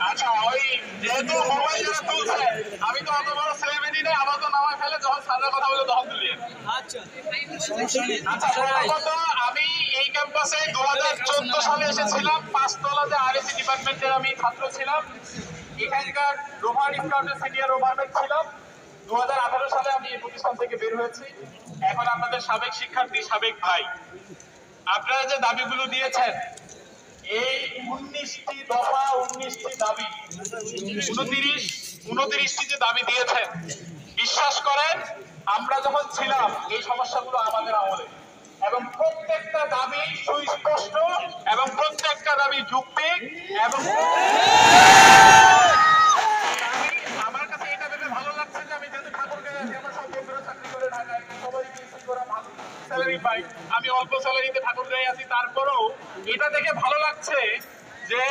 আচ্ছা, ওই যেহেতু মোবাইল যারা তুলছে, আমি তো অত বড় সেলিব্রিটি নেই, আমার তো নামায় ফেলে যখন সামনে কথা বলে তখন তুলিয়ে। আচ্ছা, প্রথমত আমি এই ক্যাম্পাসে 2014 সালে এসেছিলাম। 5 তলাতে আরএসি ডিপার্টমেন্টের আমি ছাত্র ছিলাম। এখানকার রোভার স্কাউটের সিনিয়র রোভারম্যান ছিলাম। 2018 সালে আমি এই প্রতিষ্ঠান থেকে বের হয়েছি। এখন আপনাদের সাবেক শিক্ষার্থী, সাবেক ভাই। আপনারা যে দাবিগুলো দিয়েছেন, এই 19টি দফা, 19টি দাবি, 29টি যে দাবি দিয়েছেন, বিশ্বাস করেন আমরা যখন ছিলাম এই সমস্যাগুলো আমাদের আমলে, এবং প্রত্যেকটা দাবি সুস্পষ্ট এবং প্রত্যেকটা দাবি যৌক্তিক। এবং আমার কাছে এটা ভেবে ভালো লাগছে যে আমি যেহেতু ঠাকুরগাঁয়ে আছি, আমার সব বন্ধুরা চাকরি করে ঢাকায়, সবাই ভালো স্যালারি পাই, আমি অল্প স্যালারিতে ঠাকুরগাঁয়ে আছি। তারপরেও এটা দেখে ভালো লাগছে যে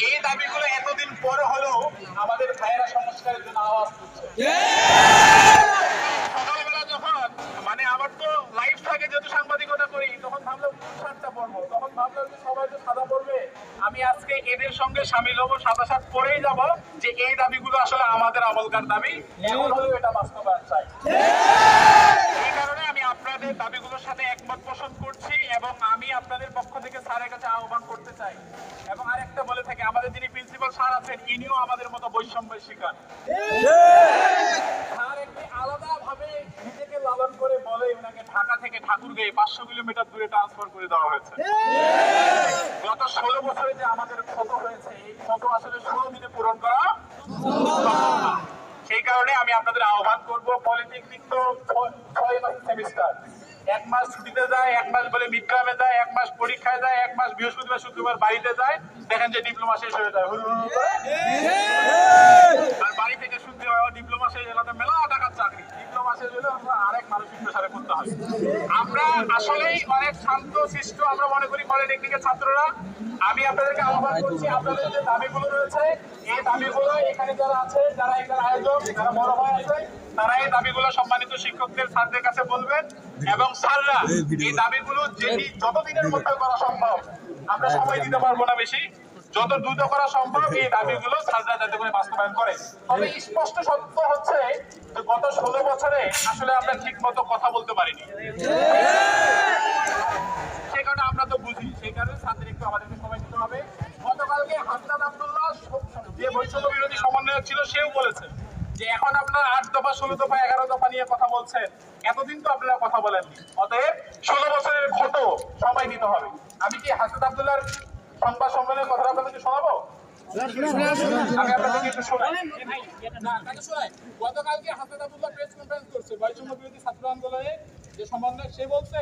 এই দাবিগুলো এতদিন পরে হলেও আমাদের ভাইয়েরা সংস্কারের জন্য আওয়াজ তুলছে। সকালবেলা যখন মানে আমার তো লাইফ থাকে, যেহেতু সাংবাদিকতা করি, তখন ভাবলাম শার্টটা পরবো, তখন ভাবলাম যে সবাই তো সাদা পরবে, আমি আজকে এদের সঙ্গে সামিল হবো, সাদা শার্ট পরেই যাবো, যে এই দাবিগুলো আসলে আমাদের আমলকার দাবি, এমন হলেও এটা বাস্তবায়ন চাই। এই কারণে আমি আপনাদের দাবিগুলোর সাথে একমত পোষণ করছি, এবং আমি আপনাদের পক্ষ থেকে স্যারের কাছে আহ্বান করতে চাই। এবং আরেকটা বলে থাকি, আমাদের যিনি প্রিন্সিপাল স্যার আছেন, ইনিও আমাদের মতো বৈষম্যের শিকার। স্যার একটি আলাদা ভাবে নিজেকে লালন করে বলে, ওনাকে ঢাকা থেকে ঠাকুরগাঁয়ে 500 কিলোমিটার দূরে ট্রান্সফার করে দেওয়া হয়েছে। গত 16 বছরে যে আমাদের ক্ষত হয়েছে, এই ক্ষত আসলে 16 দিনে পূরণ করা সম্ভব না। সেই কারণে আমি আপনাদের আহ্বান করব, পলিটেকনিক তো 6 মাস সেমিস্টার, 1 মাস ছুটিতে যায়, 1 মাস বলে মিডটার্মে যায়, 1 মাস পরীক্ষায় যায়, 1 মাস বৃহস্পতিবার শুক্রবার বাড়িতে যায়, দেখেন যে ডিপ্লোমা শেষ হয়ে যায় হুড় হুড় করে। আর বাড়ি থেকে শুনতে হয় ডিপ্লোমা শেষ হলে মেলা টাকার চাকরি, ডিপ্লোমা শেষ হলে আরেক মানসিক প্রেসারে পড়তে হয়। আমরা আসলেই অনেক শান্ত শিষ্ট আমরা মনে করি পলিটেকনিকের ছাত্ররা। আমি আপনাদেরকে আহ্বান করছি, আপনাদের যে দাবিগুলো রয়েছে, এই দাবিগুলো এখানে যারা আছে, যারা এখানে আয়োজক, যারা বড় ভাই আছে, তারা এই দাবিগুলো সম্মানিত শিক্ষকদের স্যারদের কাছে বলবেন, এবং স্যাররা এই দাবিগুলো যতদিনের মধ্যে করা সম্ভব, আমরা সময় দিতে পারবো না বেশি, যত দ্রুত করা সম্ভব এই দাবিগুলো স্যাররা যাতে করে বাস্তবায়ন করে। তবে স্পষ্ট সত্য হচ্ছে যে গত 16 বছরে আসলে আমরা ঠিক মতো কথা বলতে পারিনি, সেই কারণে আমরা তো বুঝি, সেই কারণে স্যারদের একটু আমাদেরকে সময় দিতে হবে। গতকালকে হাসনাত আব্দুল্লাহ, যে বৈষম্য বিরোধী সমন্বয়ক ছিল, সেও বলেছে যে এখন আপনারা 8 দফা, 16 দফা, 11 দফা নিয়ে কথা বলছেন, এতদিন তো আপনারা কথা বলেননি, অতএব 16 বছরের ক্ষত সময় দিতে হবে। আমি কি হাসনাত আব্দুল্লাহর সংবাদ সম্মেলনের কথা আপনাদেরকে শোনাবো? আমি আপনাদেরকে একটু শোনাই। গতকালকে হাসনাত আব্দুল্লাহ প্রেস কনফারেন্স করছে বৈষম্য বিরোধী ছাত্র আন্দোলনে যে সমন্বয়ক, সে বলছে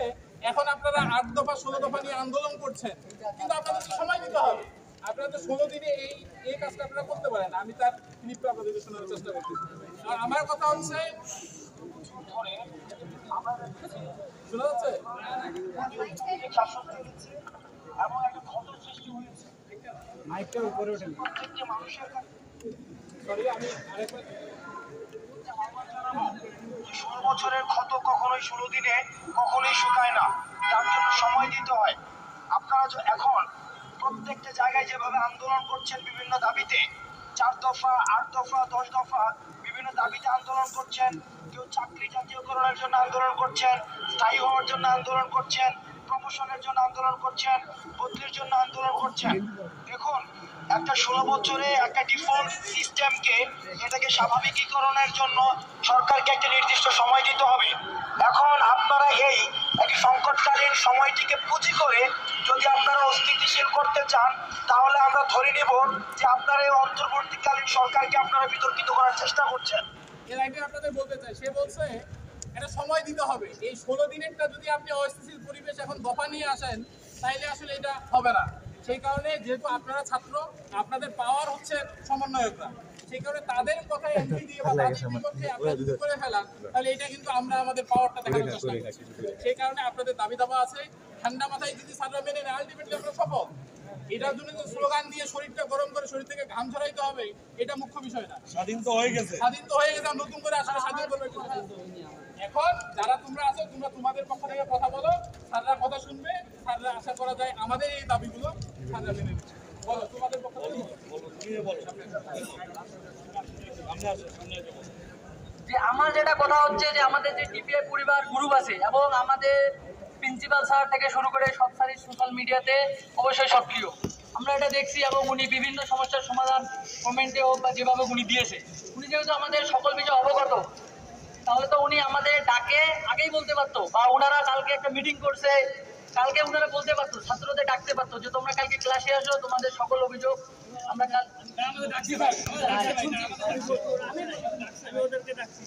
এখন আপনারা 8 দফা 16 দফা নিয়ে আন্দোলন করছেন, কিন্তু আপনাদেরকে সময় দিতে হবে। আপনারা তো 16 দিনে এই কাজটা আপনারা করতে পারেন। আমি তার ক্লিপটা আপনাদেরকে শোনানোর চেষ্টা করতেছি। আর আমার কথা হচ্ছে, শোনা যাচ্ছে? এমন একটা ক্ষত সৃষ্টি হয়েছে, মাইকটার উপরে ওঠেন, প্রত্যেকটা মানুষের সরি আমি আরেকবার 16 বছরের ক্ষত কখনোই 16 দিনে কখনোই শুকায় না, তার জন্য সময় দিতে হয়। আপনারা এখন প্রত্যেকটা জায়গায় যেভাবে আন্দোলন করছেন বিভিন্ন দাবিতে, 4 দফা, 8 দফা, 10 দফা, বিভিন্ন দাবিতে আন্দোলন করছেন, কেউ চাকরি জাতীয়করণের জন্য আন্দোলন করছেন, স্থায়ী হওয়ার জন্য আন্দোলন করছেন, প্রমোশনের জন্য আন্দোলন করছেন, বদলির জন্য আন্দোলন করছেন। দেখুন, একটা 16 বছরে একটা ডিফল্ট সিস্টেমকে এটাকে স্বাভাবিকীকরণের জন্য সরকারকে একটা নির্দিষ্ট সময় দিতে হবে। এখন আপনারা এই একটি সংকটকালীন সময়টিকে পুঁজি করে যদি আপনারা অস্থিতিশীল করতে চান, তাহলে আমরা ধরে নেব যে আপনারা এই অন্তর্বর্তীকালীন সরকারকে আপনারা বিতর্কিত করার চেষ্টা করছেন। এর আগে আপনাদের বলতে চাই, সে বলছে এটা সময় দিতে হবে। এই 16 দিনেরটা যদি আপনি অস্থিতিশীল পরিবেশ এখন দফা নিয়ে আসেন, তাইলে আসলে এটা হবে না। সেই কারণে যেহেতু আপনারা ছাত্র, আপনাদের পাওয়ার হচ্ছে সমন্বয়করা, সেই কারণে তাদের কথায় এন্ট্রি দিয়ে বা তাদের বিপক্ষে আপনারা করে ফেলান, তাহলে এটা কিন্তু আমরা আমাদের পাওয়ারটা দেখানোর চেষ্টা করছি। সেই কারণে আপনাদের দাবি দাবা আছে, ঠান্ডা মাথায় যদি ছাত্ররা মেনে নেয়, আলটিমেটলি আমরা সফল। এটার জন্য যে স্লোগান দিয়ে শরীরটা গরম করে শরীর থেকে ঘাম ঝরাইতে হবে, এটা মুখ্য বিষয় না। স্বাধীন তো হয়ে গেছে, নতুন করে আসলে স্বাধীন করবে। এখন যারা তোমরা আছো, তোমরা তোমাদের পক্ষ থেকে কথা বলো, স্যাররা কথা শুনবে। স্যাররা আশা করা যায় আমাদের এই দাবিগুলো স্যাররা মেনে নিচ্ছে। বলো তোমাদের পক্ষ থেকে যে আমার যেটা কথা হচ্ছে যে আমাদের যে টিপিআই পরিবার গ্রুপ আছে এবং আমাদের প্রিন্সিপাল স্যার থেকে শুরু করে সব স্যারই সোশ্যাল মিডিয়াতে অবশ্যই সক্রিয়। আমরা এটা দেখছি এবং উনি বিভিন্ন সমস্যার সমাধান কমেন্টে হোক বা যেভাবে উনি দিয়েছে, উনি যেহেতু আমাদের সকল বিষয়ে অবগত, তাহলে তো উনি আমাদের ডাকে আগেই বলতে পারতো, বা ওনারা কালকে একটা মিটিং করছে, কালকে ওনারা বলতে পারতো, ছাত্রদের ডাকতে পারতো যে তোমরা কালকে ক্লাসে আসো, তোমাদের সকল অভিযোগ আমরা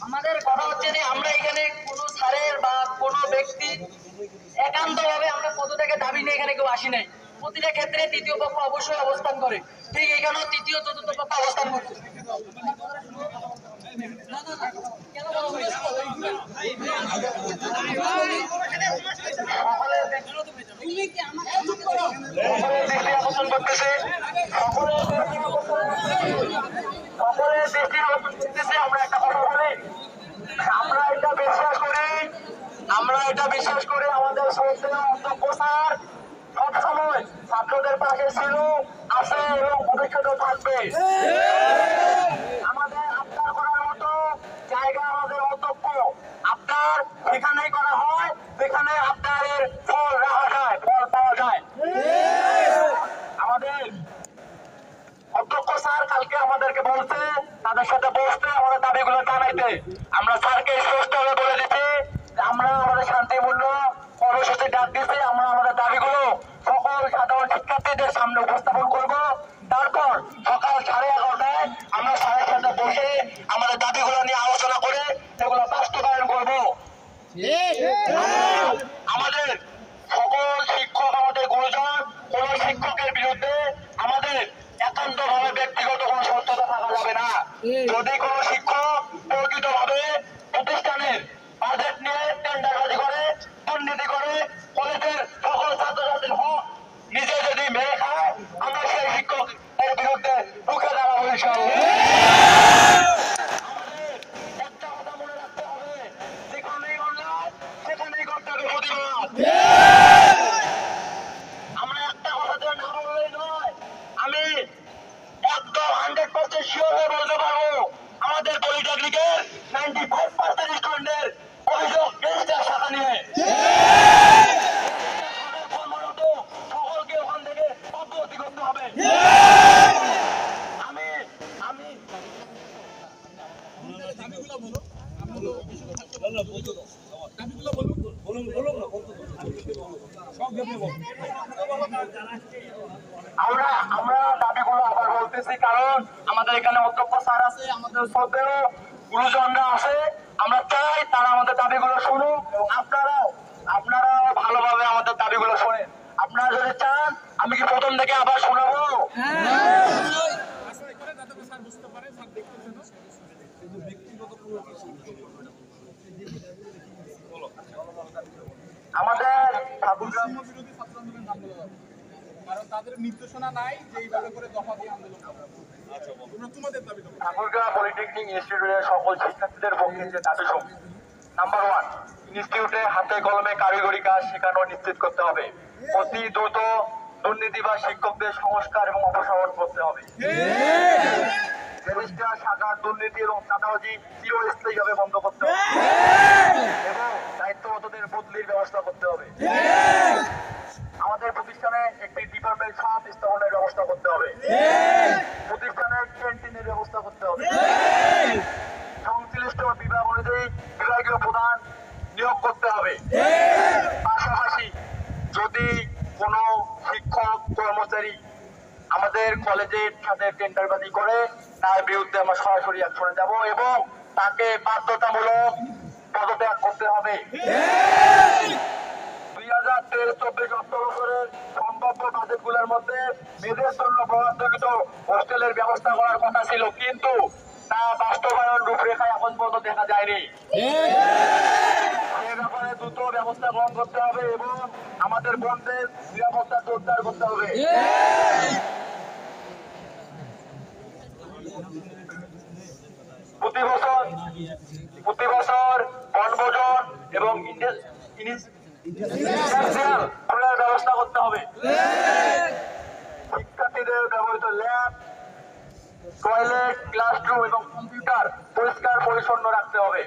আমাদের কথা হচ্ছে যে আমরা এখানে কোনো স্যারের বা কোনো ব্যক্তি একান্তভাবে আমরা পদত্যাগের দাবি নিয়ে এখানে কেউ আসি নাই। প্রতিটা ক্ষেত্রে তৃতীয় পক্ষ অবশ্যই অবস্থান করে, ঠিক এখানেও তৃতীয় চতুর্থ পক্ষ অবস্থান করছে। আমরা এটা বিশ্বাস করি আমাদের অধ্যক্ষ স্যার সবসময় ছাত্রদের পাশে ছিল, আছে এবং ভবিষ্যতে থাকবে। আমাদের আবদার করার মতো জায়গা আমাদের অধ্যক্ষ। আবদার সেখানেই করা হয় যেখানে আবদারের ফল রাখা যায়, ফল পাওয়া যায়। আমাদের অধ্যক্ষ স্যার কালকে আমাদেরকে বলছে তাদের সাথে বসতে, আমাদের দাবিগুলো জানাইতে। আমরা স্যারকে স্পষ্টভাবে বলে দিচ্ছি আমরা আমাদের শান্তিমূল্য কর্মসূচি ডাক দিচ্ছি। আমরা আমাদের দাবিগুলো সকল সাধারণ শিক্ষার্থীদের সামনে উপস্থাপন করব। তারপর সকাল 11:30টায় আমরা স্যারের সাথে বসে আমাদের দাবিগুলো নিয়ে আলোচনা করে সেগুলো বাস্তবায়ন করব। আমাদের সকল শিক্ষক আমাদের গুরুজন, কোন শিক্ষকের বিরুদ্ধে আমাদের একান্তভাবে ব্যক্তিগত কোন শত্রুতা থাকা যাবে না। যদি কোন শিক্ষক প্রকৃতভাবে প্রতিষ্ঠানের বাজেট নিয়ে টেন্ডারবাজি করে, দুর্নীতি করে, কলেজের সকল ছাত্রছাত্রীর হক নিজে যদি মেরে খায়, আমরা সেই শিক্ষকের বিরুদ্ধে রুখে দাঁড়াবো ইনশাআল্লাহ। আমাদের একটা কথা মনে রাখতে হবে, যেখানেই অন্যায় সেখানেই করতে হবে প্রতিবাদ। আমরা একটা কথাতে না বললেই নয়, আমি একদম 100% শিওর হয়ে বলতে পারবো আমাদের পলিটেকনিকের 95% স্টুডেন্টের অভিযোগ রেজিস্টার শাখা নিয়ে। সকলকে ওখান থেকে অব্যাহতি করতে হবে। আমি দাবিগুলো বলো, আমরা তো দাবিগুলো আমরা দাবিগুলো আবার বলতেছি, কারণ আমাদের এখানে অধ্যক্ষ স্যার আছে, আমাদের শ্রদ্ধেয় গুরুজনরা আছে। আমরা চাই তারা আমাদের দাবিগুলো শুনুক এবং আপনারাও ভালোভাবে আমাদের দাবিগুলো শোনেন। আপনারা যদি চান আমি কি প্রথম থেকে আবার শোনাবো? স্যার বুঝতে পারে, স্যার দেখতেছে না। আমাদের বিরোধী ছাত্র আন্দোলন নাম বলা যাবে, কারণ তাদের নির্দেশনা নাই যে এইভাবে করে দফা দিয়ে আন্দোলন করা। তোমাদের দাবি দেবো। ঠাকুরগাঁও পলিটেকনিক ইনস্টিটিউটের সকল শিক্ষার্থীদের পক্ষে যে দাবি সমূহ: নাম্বার 1, ইনস্টিটিউটে হাতে কলমে কারিগরি কাজ শেখানো নিশ্চিত করতে হবে। অতি দ্রুত দুর্নীতি বা শিক্ষকদের সংস্কার এবং অপসারণ করতে হবে। রেজিস্ট্রার শাখার দুর্নীতি এবং চাঁদাবাজি চিরস্থায়ীভাবে বন্ধ করতে হবে এবং দায়িত্বরতদের বদলির ব্যবস্থা করতে হবে। আমাদের প্রতিষ্ঠানে একটি ডিপার্টমেন্ট সব স্থাপনের ব্যবস্থা করতে হবে। প্রতিষ্ঠানের ক্যান্টিনের ব্যবস্থা করতে হবে। সংশ্লিষ্ট বিভাগ অনুযায়ী বিভাগীয় প্রধান নিয়োগ করতে হবে। পাশাপাশি যদি কোনো শিক্ষক কর্মচারী আমাদের কলেজের সাথে টেন্ডারবাজি করে, তার বিরুদ্ধে আমরা সরাসরি অ্যাকশনে যাব এবং তাকে বাধ্যতামূলক পদত্যাগ করতে হবে। 2023-24 অর্থ বছরের সম্ভাব্য বাজেটগুলোর মধ্যে মেয়েদের জন্য বরাদ্দকৃত হোস্টেলের ব্যবস্থা করার কথা ছিল, কিন্তু তা বাস্তবায়ন রূপরেখা এখন পর্যন্ত দেখা যায়নি। সে ব্যাপারে দ্রুত ব্যবস্থা গ্রহণ করতে হবে এবং আমাদের বোনদের নিরাপত্তা জোরদার করতে হবে। প্রতি বছর বনভোজন এবং ইন্ডাস্ট্রিয়াল ব্যবস্থা করতে হবে। শিক্ষার্থীদের ব্যবহৃত ল্যাব, টয়লেট, ক্লাসরুম এবং কম্পিউটার পরিষ্কার পরিচ্ছন্ন রাখতে হবে।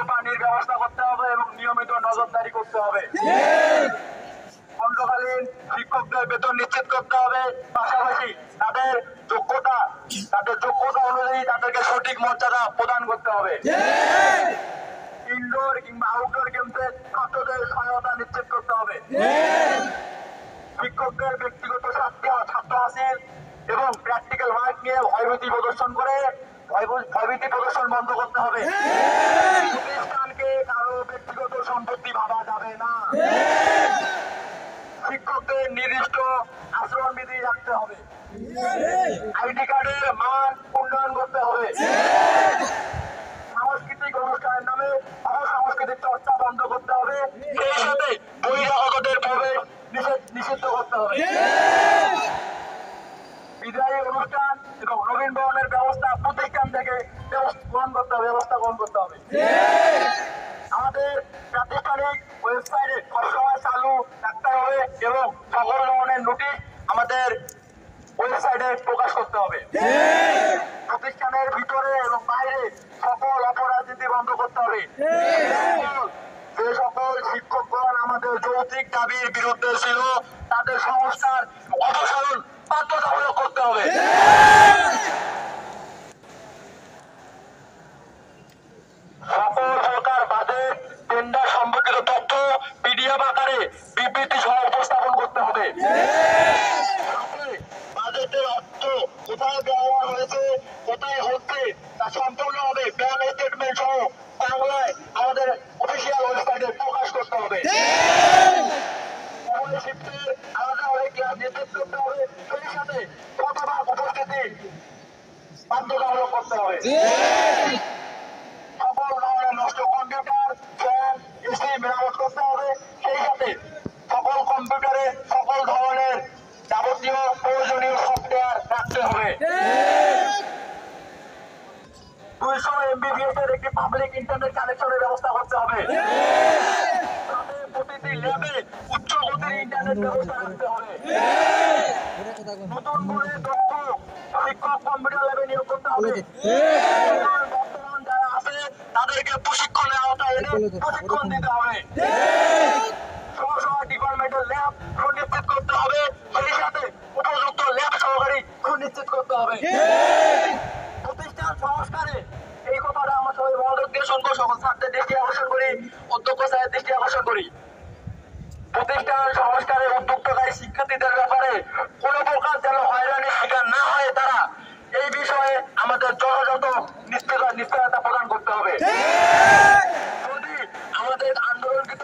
পানির ব্যবস্থা করতে হবে এবং নিয়মিত নজরদারি করতে হবে। খণ্ডকালীন শিক্ষকদের বেতন নিশ্চিত করতে হবে, পাশাপাশি তাদের যোগ্যতা অনুযায়ী তাদেরকে সঠিক মর্যাদা প্রদান করতে হবে। ইনডোর কিংবা আউটডোর গেমসে ছাত্রদের সহায়তা নিশ্চিত করতে হবে। শিক্ষকদের ব্যক্তিগত ছাত্র হাসিল এবং প্র্যাকটিক্যাল ওয়ার্ক নিয়ে ভয়ভীতি প্রদর্শন বন্ধ করতে হবে। প্রতিষ্ঠানকে কারো ব্যক্তিগত সম্পত্তি ভাবা যাবে না। শিক্ষকদের নির্দিষ্ট আচরণবিধি রাখতে হবে। আইডি কার্ডের মান উন্নয়ন করতে হবে। সাংস্কৃতিক অনুষ্ঠানের নামে অপসাংস্কৃতিক চর্চা বন্ধ করতে হবে। সেই সাথে বহিরাগতদের প্রবেশ নিষিদ্ধ করতে হবে। বিদায়ী অনুষ্ঠান এবং নবীন বরণের ব্যবস্থা প্রতিষ্ঠান থেকে ব্যবস্থা গ্রহণ করতে হবে। আমাদের প্রাতিষ্ঠানিক ওয়েবসাইটে সবসময় চালু রাখতে হবে এবং সকল ধরনের নোটিশ আমাদের ওয়েবসাইটে প্রকাশ করতে হবে। প্রতিষ্ঠানের ভিতরে এবং বাইরে সকল অপরাজনীতি বন্ধ করতে হবে। যে সকল শিক্ষকগণ আমাদের যৌক্তিক দাবির বিরুদ্ধে ছিল তাদের সংস্কার অপসারণ বাধ্যতামূলক করতে হবে। সকল প্রকার বাজেট টেন্ডার সম্পর্কিত তথ্য পিডিএফ আকারে বিবৃতি সহ উপস্থাপন করতে হবে। বাজেটের অর্থ কোথায় ব্যবহার হয়েছে, কোথায় হচ্ছে তা সম্পূর্ণভাবে ব্যাংক স্টেটমেন্ট সহ বাংলায় আমাদের অফিসিয়াল ওয়েবসাইটে প্রকাশ করতে হবে। আলাদাভাবে ক্লাস নির্দেশ করতে হবে। সেই সাথে শতভাগ উপস্থিতি বাধ্যতামূলক করতে হবে। সকল ধরনের নষ্ট কম্পিউটার, ফ্যান, এসি মেরামত করতে হবে। সেই সাথে সকল কম্পিউটারে সকল ধরনের যাবতীয় প্রয়োজনীয় সফটওয়্যার রাখতে হবে। 200 MBPS এর একটি পাবলিক ইন্টারনেট কানেকশনের ব্যবস্থা করতে হবে। প্রতিটি ল্যাবে উচ্চ গতির ইন্টারনেট ব্যবস্থা রাখতে হবে। নতুন করে দক্ষ শিক্ষক কম্পিউটার ল্যাবে নিয়োগ করতে হবে। বর্তমান যারা আছে তাদেরকে প্রশিক্ষণের আওতায় এনে প্রশিক্ষণ দিতে হবে। ডিপার্টমেন্টের ল্যাব সুনিশ্চিত করতে হবে। সেই সাথে উপযুক্ত ল্যাব সহকারী সুনিশ্চিত করতে হবে। প্রতিষ্ঠান সংস্কারে এই কথাটা আমরা সবাই মনোযোগ দিয়ে শুনবো। সকল ছাত্রদের দৃষ্টি আকর্ষণ করি, অধ্যক্ষ স্যারের দৃষ্টি আকর্ষণ করি। প্রতিষ্ঠান সংস্কারে উদ্যোক্তাকারী শিক্ষার্থীদের ব্যাপারে কোন প্রকার যেন হয়রানির শিকার না হয় তারা এই বিষয়ে আমাদের যথাযথ নিশ্চয়তা প্রদান করতে হবে। যদি আমাদের আন্দোলনকৃত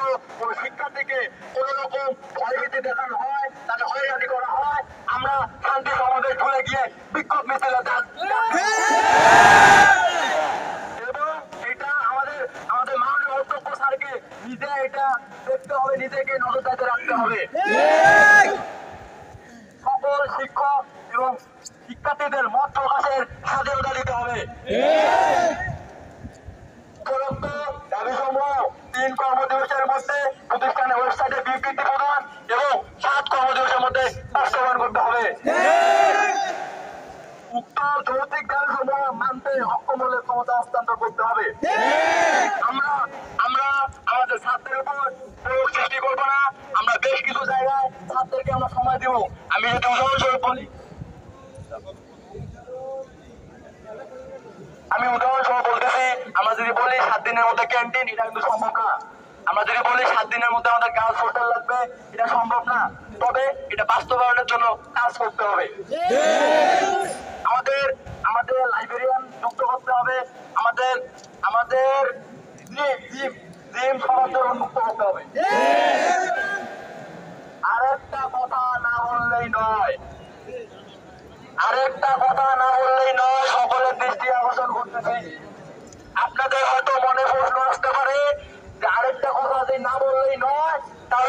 শিক্ষার্থীকে কোন রকম ভয়ভীতি দেখানো হয়, তাকে হয়রানি করা হয়, আমরা শান্তি সমাবেশ ভুলে গিয়ে বিক্ষোভ মিছিলে এবং এটা আমাদের মাননীয় অধ্যক্ষ স্যারকে নিজে এটা দেখতে হবে, নিজেকে নজরদারিতে রাখতে হবে। সকল শিক্ষক এবং শিক্ষার্থীদের মত প্রকাশের স্বাধীনতা দিতে হবে। দাবিসমূহ 3 কর্মদিবসের মধ্যে প্রতিষ্ঠানের ওয়েবসাইটে বিবৃতি প্রদান এবং 7 কর্মদিবসের মধ্যে বাস্তবায়ন করতে হবে। উক্ত যৌক্তিক দাবিসমূহ মানতে অক্ষম হলে ক্ষমতা হস্তান্তর করতে হবে। আমরা আমাদের ছাত্রের উপর প্রয়োগ সৃষ্টি করবো না। আমরা বেশ কিছু জায়গায় ছাত্রদেরকে আমরা সময় দিব। আমি যদি উদাহরণস্বরূপ বলি, বলতেছি, আমরা যদি বলি 7 দিনের মধ্যে ক্যান্টিন, এটা কিন্তু সম্ভব না। আমরা যদি বলি 7 দিনের মধ্যে আমাদের গার্লস হোস্টেল লাগবে, এটা সম্ভব না। তবে এটা বাস্তবায়নের জন্য কাজ করতে হবে। আমাদের লাইব্রেরিয়ান যুক্ত করতে হবে। আমাদের জিম সমাজের উন্মুক্ত করতে হবে। আরেকটা কথা না বললেই নয়, সকলের দৃষ্টি আকর্ষণ করতেছি। আপনাদের হয়তো মনে প্রশ্ন আসতে পারে যে আরেকটা কথা যদি না বললেই নয়, তাহলে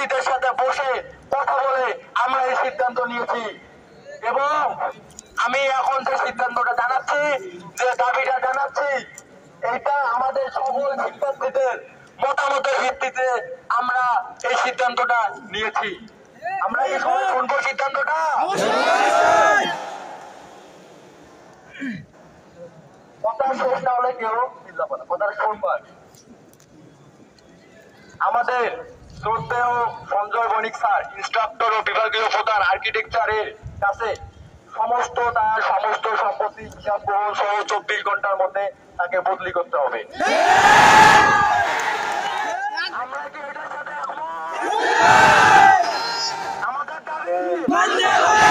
ব্যক্তিদের সাথে বসে কথা বলে আমরা এই সিদ্ধান্ত নিয়েছি। এবং আমি এখন যে সিদ্ধান্তটা জানাচ্ছি, যে দাবিটা জানাচ্ছি, এটা আমাদের সকল শিক্ষার্থীদের মতামতের ভিত্তিতে আমরা এই সিদ্ধান্তটা নিয়েছি। আমরা কি সবাই শুনবো সিদ্ধান্তটা? কথা শেষ না হলে কেউ চিল্লাবো না, কথা শুনবার। আমাদের শ্রদ্ধেয় সঞ্জয় বণিক স্যার, ইনস্ট্রাক্টর ও বিভাগীয় প্রধান আর্কিটেকচারের কাছে তার সমস্ত সম্পত্তি হিসাব গ্রহণ সহ 24 ঘন্টার মধ্যে তাকে বদলি করতে হবে। আমরা কি এটার সাথে একমত? আমাদের দাবি মানতে হবে।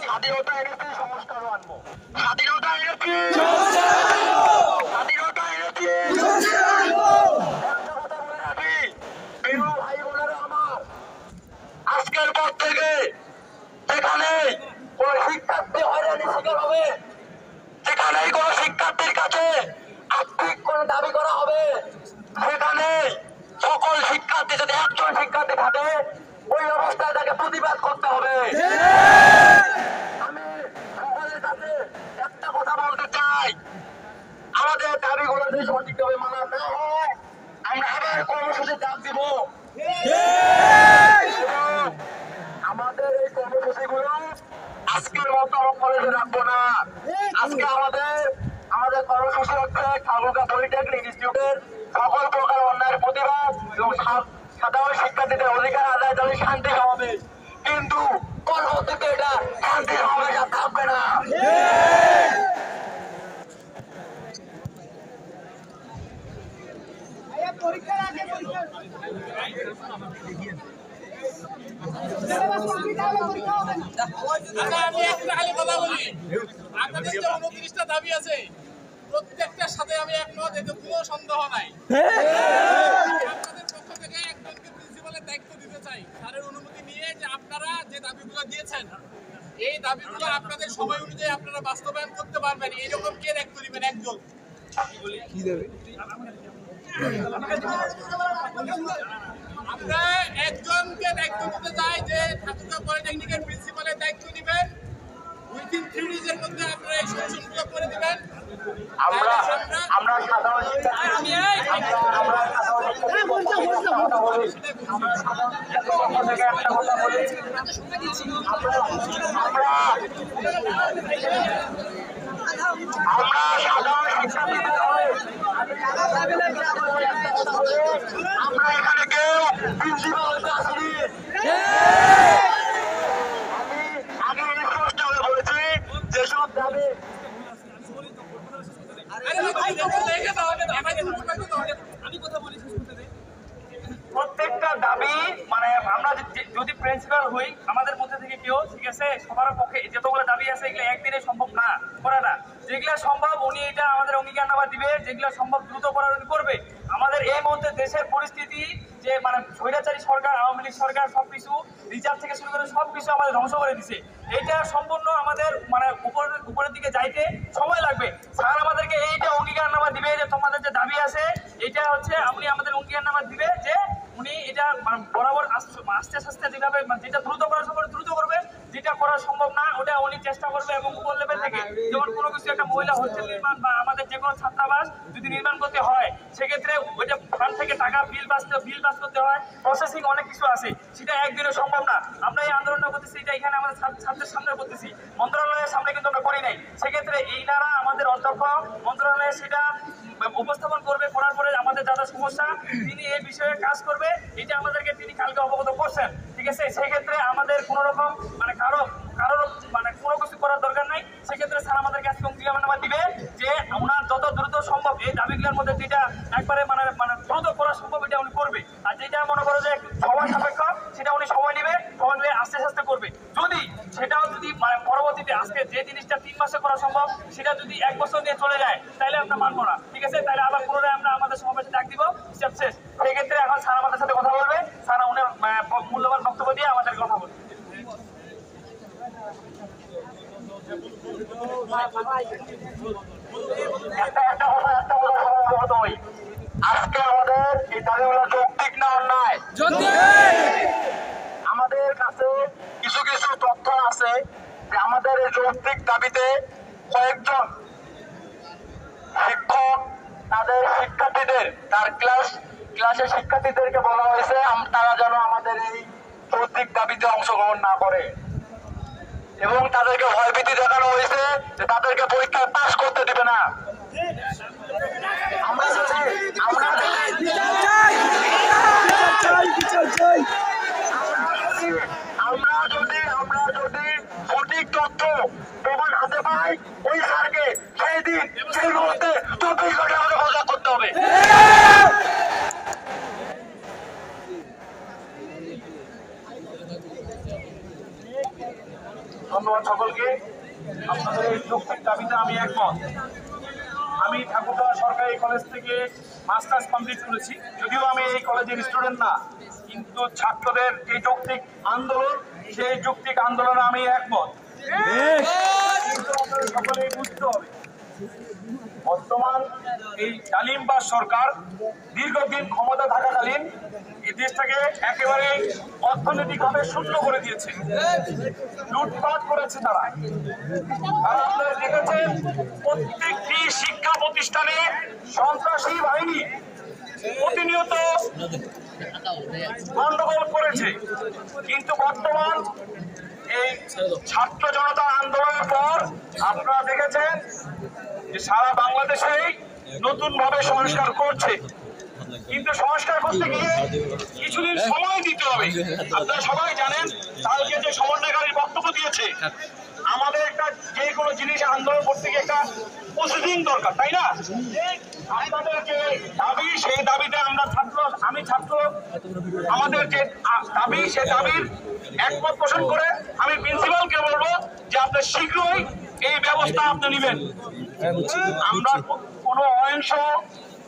স্বাধীনতা এনেছি, সংস্কারও আনবো। স্বাধীনতা এনেছি, স্বাধীনতা এনেছি। একটা কথা বলে রাখি, প্রিয় ভাই বোনেরা আমার, আজকের পর থেকে যেখানে কোন শিক্ষার্থী হয়রানি শিকার হবে, যেখানেই কোন শিক্ষার্থীর কাছে আর্থিক কোন দাবি করা হবে, সেখানে সকল শিক্ষার্থী, যদি একজন শিক্ষার্থী থাকে, ওই অবস্থায় তাকে প্রতিবাদ করতে হবে। আমি সকলের কাছে একটা কথা বলতে চাই, আমাদের দাবিগুলো যদি সঠিকভাবে মানা না হয়, আমরা আবার কর্মসূচি চাপ দিব। আমাদের এই কর্মসূচিগুলো আজকের মতো কলেজে রাখবো না। আজকে আমাদের কর্মসূচি হচ্ছে ঠাকুরগাঁ পলিটেকনিক ইনস্টিটিউটের সকল প্রকার অন্যায়ের প্রতিবাদ এবং সাধারণ শিক্ষার্থীদের অধিকার আদায় দাবি শান্তি হবে, কিন্তু পরবর্তীতে এটা শান্তি হবে থাকবে না। আমি একটা খালি কথা বলি, আপনাদের যে 29টা দাবি আছে প্রত্যেকটার সাথে আমি একমত, এতে কোনো সন্দেহ নাই। আপনাদের পক্ষ থেকে একজনকে প্রিন্সিপালের দায়িত্ব দিতে চাই, স্যারের অনুমতি নিয়ে, যে আপনারা যে দাবিগুলো দিয়েছেন এই দাবিগুলো আপনাদের সময় অনুযায়ী আপনারা বাস্তবায়ন করতে পারবেন, এইরকম কে দায়িত্ব দিবেন? একজন আমরা একজনকে দায়িত্ব দিতে চাই, যে ঠাকুরগাঁ পলিটেকনিকের প্রিন্সিপালের দায়িত্ব দিবেন। উইথিন 3 days এর মধ্যে আপনারা এই সলিউশনগুলো করে দিবেন। আমরা সাধারণ আমরা এখানে কেউ প্রিন্সিপাল আসিনি। আমি আগে স্পষ্ট হয়ে বলেছি, যেসব দাবি প্রত্যেকটা দাবি, মানে আমরা যদি প্রিন্সিপাল হই, আমাদের মধ্যে থেকে কেউ, ঠিক আছে, সবার পক্ষে যতগুলো দাবি আছে এগুলো একদিনে সম্ভব না করাটা। যেগুলো সম্ভব উনি এটা আমাদের অঙ্গীকারনামা দিবে, যেগুলো সম্ভব দ্রুত করার উনি করবে। আমাদের এই মুহূর্তে দেশের পরিস্থিতি যে মানে স্বৈরাচারী সরকার, আওয়ামী লীগ সরকার সবকিছু রিজার্ভ থেকে শুরু করে সবকিছু আমাদের ধ্বংস করে দিছে। এইটা সম্পূর্ণ আমাদের মানে উপরের দিকে যাইতে সময় লাগবে। স্যার আমাদেরকে এইটা অঙ্গীকারনামা দিবে যে তোমাদের যে দাবি আছে এটা হচ্ছে উনি আমাদের অঙ্গীকারনামা দিবে, যে উনি এটা বরাবর আস্তে আস্তে যেভাবে যেটা দ্রুত করা সম্ভব দ্রুত করবে, যেটা করা সম্ভব না ওটা উনি চেষ্টা করবে। এবং উপর লেভেল থেকে যেমন কোনো কিছু একটা মহিলা হোস্টেল নির্মাণ বা আমাদের যে কোনো ছাত্রাবাস যদি নির্মাণ করতে হয়, সেক্ষেত্রে ওইটা ফান্ড থেকে টাকা বিল পাস করতে হয়, প্রসেসিং অনেক কিছু আছে, সেটা একদিনে সম্ভব না। আমরা এই আন্দোলনটা করতেছি, এটা এখানে আমাদের ছাত্রের সামনে করতেছি, মন্ত্রণালয়ের সামনে কিন্তু আমরা করি নাই। সেক্ষেত্রে এইনারা আমাদের অধ্যক্ষ মন্ত্রণালয়ে সেটা উপস্থাপন করবে, করার পরে আমাদের যারা সমস্যা তিনি এই বিষয়ে কাজ করবে, এটা আমাদেরকে তিনি কালকে অবগত করছেন, ঠিক আছে। সেক্ষেত্রে আমাদের কোনো রকম মানে কারো মানে কোনো কিছু করার দরকার নাই। সেক্ষেত্রে স্যার আমাদেরকে আজকে অঙ্গীকারনামা দিবে যে ওনার যত দ্রুত সম্ভব এই দাবিগুলোর মধ্যে যেটা একবারে মানে দ্রুত করা সম্ভব এটা উনি করবে। আর যেটা মনে করো যে সময় সাপেক্ষ সেটা উনি সময় নিয়ে আস্তে আস্তে করবে। যদি সেটাও যদি মানে পরবর্তীতে আজকে যে জিনিসটা 3 মাসে করা সম্ভব সেটা যদি 1 বছর নিয়ে চলে যায় তাহলে আমরা মানবো না, ঠিক আছে। তাহলে আবার পুনরায় আমরা আমাদের সমাবেশে ডাক দিব, শেষ। সেক্ষেত্রে এখন স্যার আমাদের সাথে কথা বলবে। স্যার উনার মূল্যবান বক্তব্য দিয়ে আমাদের কথা বলবেন। একটা কথা অবগত হই, আজকে আমাদের এই দাবিগুলো যৌক্তিক না অন্যায়। আমাদের কাছে কিছু কিছু তথ্য আছে যে আমাদের এই যৌক্তিক দাবিতে কয়েকজন শিক্ষক তাদের শিক্ষার্থীদের ক্লাসের শিক্ষার্থীদেরকে বলা হয়েছে তারা যেন আমাদের এই যৌক্তিক দাবিতে অংশগ্রহণ না করে এবং তাদেরকে ভয়ভীতি দেখানো হয়েছে যে তাদেরকে পরীক্ষায় পাস করতে দিবে না। আমরা যদি সঠিক তথ্য প্রমাণ হাতে পাই ওই স্যারকে সেই দিন সেই মুহূর্তে 24 ঘন্টা আমাদের পদত্যাগ করতে হবে। ধন্যবাদ সকলকে। আপনাদের এই যৌক্তিক দাবিতে আমি একমত। আমি ঠাকুরগাঁও সরকারি কলেজ থেকে মাস্টার্স কমপ্লিট করেছি, যদিও আমি এই কলেজের স্টুডেন্ট না, কিন্তু ছাত্রদের যে যৌক্তিক আন্দোলন সেই যৌক্তিক আন্দোলনে আমি একমত। কিন্তু আপনাদের সকলেই বুঝতে হবে, বর্তমান এই ডালিমবাজ সরকার দীর্ঘদিন ক্ষমতা থাকাকালীন এই দেশটাকে একেবারে অর্থনৈতিকভাবে শূন্য করে দিয়েছে, লুটপাট করেছে তারা। আর আপনারা দেখেছেন প্রত্যেকটি শিক্ষা প্রতিষ্ঠানে সন্ত্রাসী বাহিনী প্রতিনিয়ত গন্ডগোল করেছে। কিন্তু বর্তমান এই ছাত্র জনতার আন্দোলনের পর আপনারা দেখেছেন যে সারা বাংলাদেশেই নতুন ভাবে সংস্কার করছে, কিন্তু সংস্কার করতে গিয়ে কিছুদিন সময় দিতে হবে। আপনারা সবাই জানেন কালকে যে সমন্বয়কারীর বক্তব্য দিয়েছে, আমাদের একটা যে কোনো জিনিস আন্দোলন করতে গিয়ে একটা প্রসিডিং দরকার, তাই না? আপনাদের যে দাবি সেই দাবিতে আমি ছাত্র আমাদের যে দাবি সেই দাবির একমত পোষণ করে আমি প্রিন্সিপালকে বলবো যে আপনি শীঘ্রই এই ব্যবস্থা আপনি নেবেন। আমরা কোনো অহিংস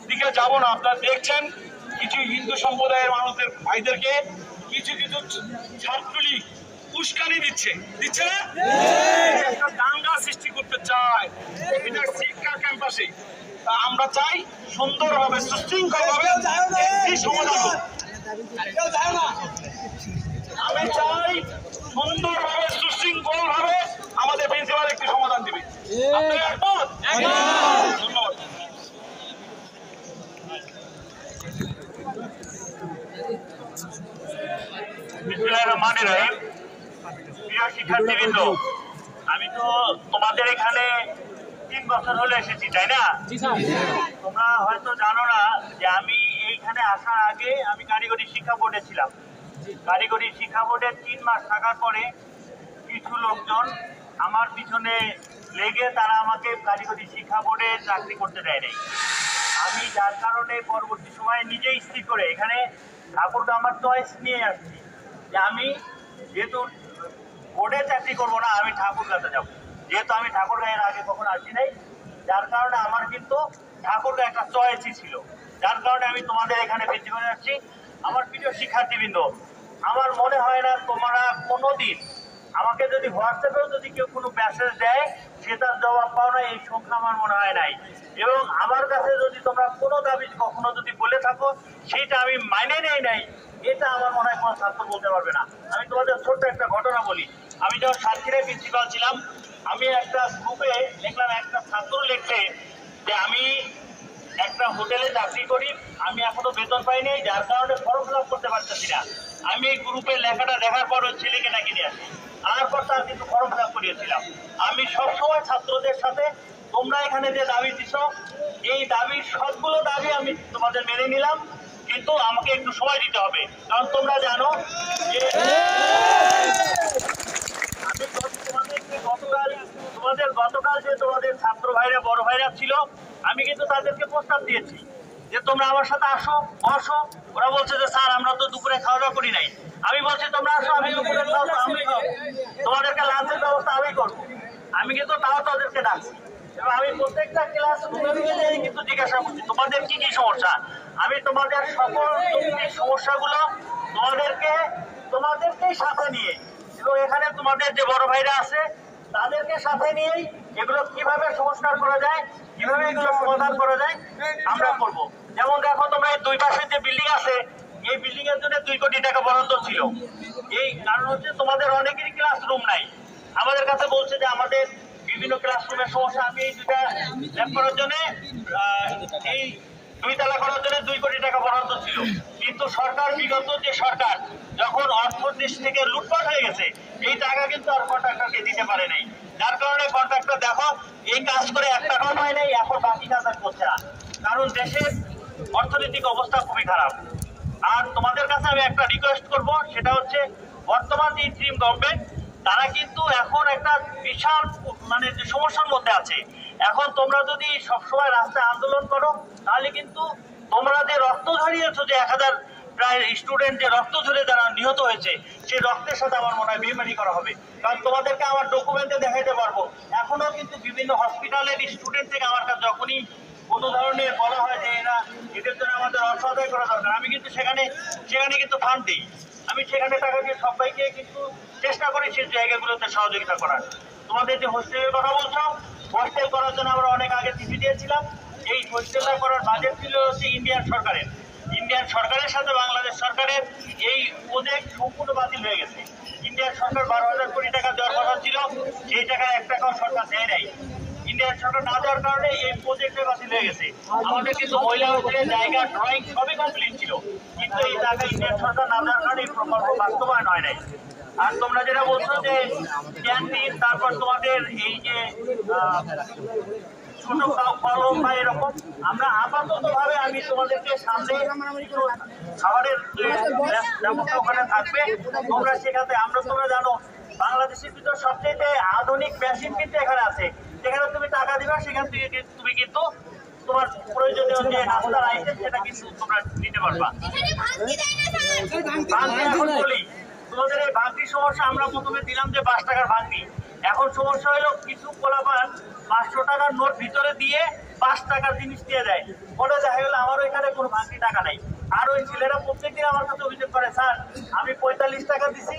দিকে যাব না। আপনারা দেখছেন কিছু হিন্দু সম্প্রদায়ের মানুষদের ভাইদেরকে কিছু ছাত্রলীগ উস্কানি দিচ্ছে না, একটা দাঙ্গা সৃষ্টি করতে চায় এটা শিক্ষা ক্যাম্পাসে। আমরা চাই সুন্দরভাবে সুশৃঙ্খলভাবে একটি সমাধান হোক। আমি চাই সুন্দরভাবে সুশৃঙ্খলভাবে আমাদের প্রিন্সিপাল একটি সমাধান দিবে। আপনারা একমত? ধন্যবাদ। প্রিয় শিক্ষার্থীবৃন্দ, আমি তো তোমাদের এখানে 3 বছর হলে এসেছি, তাই না? তোমরা হয়তো জানো না যে আমি এইখানে আসার আগে আমি কারিগরি শিক্ষা বোর্ডে ছিলাম। কারিগরি শিক্ষা বোর্ডে 3 মাস থাকার পরে কিছু লোকজন আমার পিছনে লেগে তারা আমাকে কারিগরি শিক্ষা বোর্ডে চাকরি করতে দেয় নাই। আমি যার কারণে পরবর্তী সময়ে নিজেই স্থির করে এখানে ঠাকুরগাঁও আমার চয়েস নিয়ে আসছি যে আমি যেহেতু বোর্ডে চাকরি করবো না, আমি ঠাকুরগাঁতে যাবো। যেহেতু আমি ঠাকুরগাঁও এর আগে কখনো আসি নাই, যার কারণে আমার কিন্তু ঠাকুরগাঁও একটা চয়েসই ছিল। যার কারণে আমি তোমাদের এখানে প্রিন্সিপালে আসছি। আমার প্রিয় শিক্ষার্থীবৃন্দ, আমার মনে হয় না তোমরা কোনোদিন আমাকে যদি হোয়াটসঅ্যাপেও যদি কেউ কোনো মেসেজ দেয় সেটার জবাব পাও না, এই সংখ্যা আমার মনে হয় নাই। এবং আমার কাছে যদি তোমরা কোনো দাবি কখনো যদি বলে থাকো সেটা আমি মাইনে নেই নাই, এটা আমার মনে হয় কোনো ছাত্র বলতে পারবে না। আমি তোমাদের ছোট্ট একটা ঘটনা বলি। আমি যখন সাতক্ষীরায় প্রিন্সিপাল ছিলাম, আমি একটা গ্রুপে দেখলাম একটা ছাত্র লিখছে যে আমি একটা হোটেলে চাকরি করি, আমি এখনো বেতন পাইনি, যার কারণে ফর্ম ফিল আপ করতে পারতেছি না। আমি এই গ্রুপের লেখাটা দেখার পর ওই ছেলেকে ডাকি নিয়ে আসি, আর পর তার কিন্তু ফর্ম ফিল আপ করিয়েছিলাম। আমি সবসময় ছাত্রদের সাথে তোমরা এখানে যে দাবি দিছ এই দাবির সবগুলো দাবি আমি তোমাদের মেনে নিলাম, কিন্তু আমাকে একটু সময় দিতে হবে। কারণ তোমরা জানো যে আমি গতকাল যে তোমাদের ছাত্র ভাইরা বড় ভাইরা ছিল, আমি কিন্তু তাদেরকে প্রস্তাব দিয়েছি যে তোমরা আমার সাথে আসো বসো। ওরা বলছে যে স্যার আমরা তো দুপুরে খাওয়া দাওয়া করি নাই। আমি বলছি তোমরা আসো, আমি দুপুরে আমি তোমাদেরকে লাঞ্চের ব্যবস্থা আমি করবো। আমি কিন্তু তাও তাদেরকে ডাকছি এবং আমি প্রত্যেকটা ক্লাস কিন্তু জিজ্ঞাসা করছি তোমাদের কি কি সমস্যা। আমি তোমাদের সকল সমস্যাগুলো তোমাদেরকেই সাথে নিয়ে এবং এখানে তোমাদের যে বড় ভাইরা আছে তাদেরকে সাথে নিয়েই এগুলো কিভাবে সংস্কার করা যায়, কিভাবে এগুলো সমাধান করা যায় আমরা করব। যেমন দেখো তোমরা এই দুই পাশে যে বিল্ডিং আছে, এই বিল্ডিং এর জন্য 2 কোটি টাকা বরাদ্দ ছিল। এই কারণ হচ্ছে তোমাদের অনেকেরই ক্লাসরুম নাই। আমাদের কাছে বলছে যে আমাদের বিভিন্ন ক্লাসরুমের সমস্যা। আমি এই দুটা ল্যাব করার জন্য এই 2 তলা করার জন্য 2 কোটি টাকা বরাদ্দ ছিল, কিন্তু সরকার বিগত যে সরকার যখন অর্থ দেশ থেকে লুটপাট হয়ে গেছে এই টাকা কিন্তু আর কন্ট্রাক্টরকে দিতে পারে নাই। যার কারণে কন্ট্রাক্টর দেখো এই কাজ করে 1 টাকাও পায় নাই, এখন বাকি কাজ আর করছে না, কারণ দেশের অর্থনৈতিক অবস্থা খুবই খারাপ। আর তোমাদের কাছে আমি একটা রিকোয়েস্ট করব, সেটা হচ্ছে বর্তমান যে ইন্টারিম গভর্নমেন্ট তারা কিন্তু এখন একটা বিশাল যে সমস্যার মধ্যে আছে। এখন তোমরা যদি সবসময় রাস্তায় আন্দোলন করো তাহলে কিন্তু তোমরা যে রক্ত ঝরিয়েছো, যে 1000 প্রায় স্টুডেন্ট যে রক্ত ঝরে যারা নিহত হয়েছে, সেই রক্তের সাথে আমার মনে হয় বেইমানি করা হবে। কারণ তোমাদেরকে আমার ডকুমেন্টে দেখাইতে পারবো, এখনো কিন্তু বিভিন্ন হসপিটালের স্টুডেন্ট থেকে আমার কাছে যখনই কোনো ধরনের বলা হয় যে এদের জন্য আমাদের অর্থ আদায় করা দরকার, আমি কিন্তু সেখানে কিন্তু ফান্ড দিই। আমি সেখানে টাকা দিয়ে সবাইকে কিন্তু চেষ্টা করি সেই জায়গাগুলোতে সহযোগিতা করার। তোমাদের যে হোস্টেলের কথা বলছো, হোস্টেল করার জন্য আমরা অনেক আগে চিঠি দিয়েছিলাম। এই হোস্টেলটা করার বাজেট ছিল হচ্ছে ইন্ডিয়ান সরকারের সাথে বাংলাদেশ সরকারের এই প্রজেক্ট সম্পূর্ণ বাতিল হয়ে গেছে। ইন্ডিয়ান সরকার 12,000 কোটি টাকা দেওয়ার কথা ছিল, সেই টাকার 1 টাকাও সরকার দেয় নাই। ইন্ডিয়ান সরকার না দেওয়ার কারণে এই প্রজেক্টে বাতিল হয়ে গেছে। আমাদের কিন্তু মহিলা হোস্টেলের জায়গা, ড্রয়িং সবই কমপ্লিট ছিল, কিন্তু এই টাকা ইন্ডিয়ান সরকার না দেওয়ার কারণে এই প্রকল্প বাস্তবায়ন হয় নাই। আর তোমরা যেটা বলছো যে ক্যান্টিন, তারপর তোমাদের এই যে ছোট কলম বা এরকম, আমরা আপাতত ভাবে আমি তোমাদেরকে সামনে খাবারের ব্যবস্থা ওখানে থাকবে, তোমরা সেখানে তোমরা জানো বাংলাদেশের ভিতর সবচেয়ে আধুনিক মেশিন কিন্তু এখানে আছে, যেখানে তুমি টাকা দিবা সেখান থেকে তুমি কিন্তু তোমার প্রয়োজনীয় যে নাস্তার আইটেম সেটা কিন্তু তোমরা নিতে পারবা। এখন বলি তোমাদের এই ভাঙতির সমস্যা, আমরা প্রথমে দিলাম যে 5 টাকার ভাঙতি। এখন সমস্যা হলো কিছু পোলাপান 500 টাকার নোট ভিতরে দিয়ে 5 টাকার জিনিস দিয়ে দেয়, বলে দেখা গেলো আমারও এখানে কোনো ভাঙতি টাকা নাই। আর ওই ছেলেরা প্রত্যেকদিন আমার কাছে অভিযোগ করে, স্যার আমি 45 টাকা দিছি,